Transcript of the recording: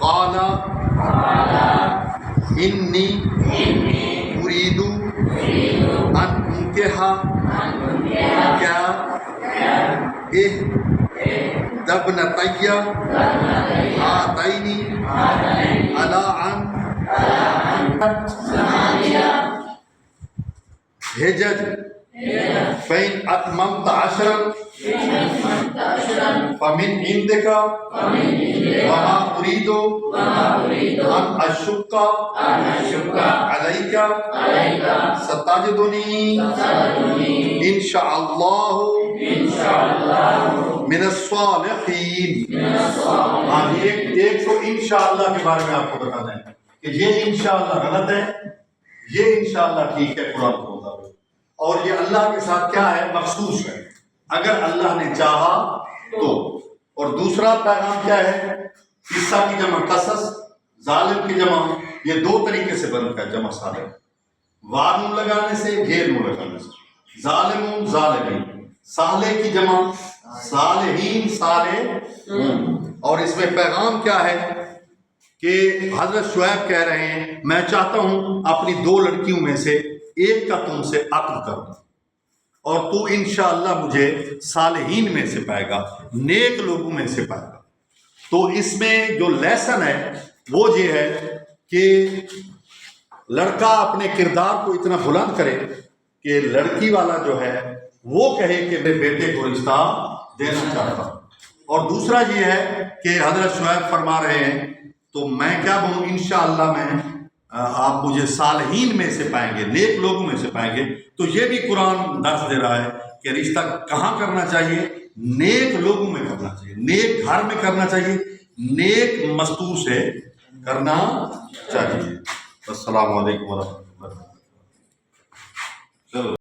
قال انی اريد ان انکح کیا ابنتی ہاتین علی ان حجج فإن أتممت عشرا فمن عندك وما أريد أن أشق عليك ستجدني إن شاء الله من الصالحين. ہاں ایک تو انشاءاللہ کے بارے میں آپ کو بتانا ہے کہ یہ انشاءاللہ غلط ہے، یہ انشاءاللہ ٹھیک ہے قرآن کو مطابق. اور یہ اللہ کے ساتھ کیا ہے؟ مخصوص ہے، اگر اللہ نے چاہا تو. اور دوسرا پیغام کیا ہے؟ قصہ کی جمع قصص، ظالم کی جمع، یہ دو طریقے سے بنتا ہے جمع صالح، وارن لگانے سے، غیر نون لگانے سے. ظالم ظالمین، صالح کی جمع صالحین صالحون. اور اس میں پیغام کیا ہے کہ حضرت شعیب کہہ رہے ہیں میں چاہتا ہوں اپنی دو لڑکیوں میں سے ایک کا تم سے عقد کر دوں اور تو انشاءاللہ مجھے صالحین میں سے پائے گا، نیک لوگوں میں سے پائے گا. تو اس میں جو لیسن ہے وہ یہ ہے کہ لڑکا اپنے کردار کو اتنا بلند کرے کہ لڑکی والا جو ہے وہ کہے کہ میں بیٹے کو رشتہ دینا چاہتا ہوں. اور دوسرا یہ ہے کہ حضرت شعیب فرما رہے ہیں تو میں کیا بولوں انشاءاللہ میں آپ مجھے صالحین میں سے پائیں گے، نیک لوگوں میں سے پائیں گے. تو یہ بھی قرآن درس دے رہا ہے کہ رشتہ کہاں کرنا چاہیے؟ نیک لوگوں میں کرنا چاہیے، نیک گھر میں کرنا چاہیے، نیک مستور سے کرنا چاہیے. السلام علیکم ورحمۃ اللہ.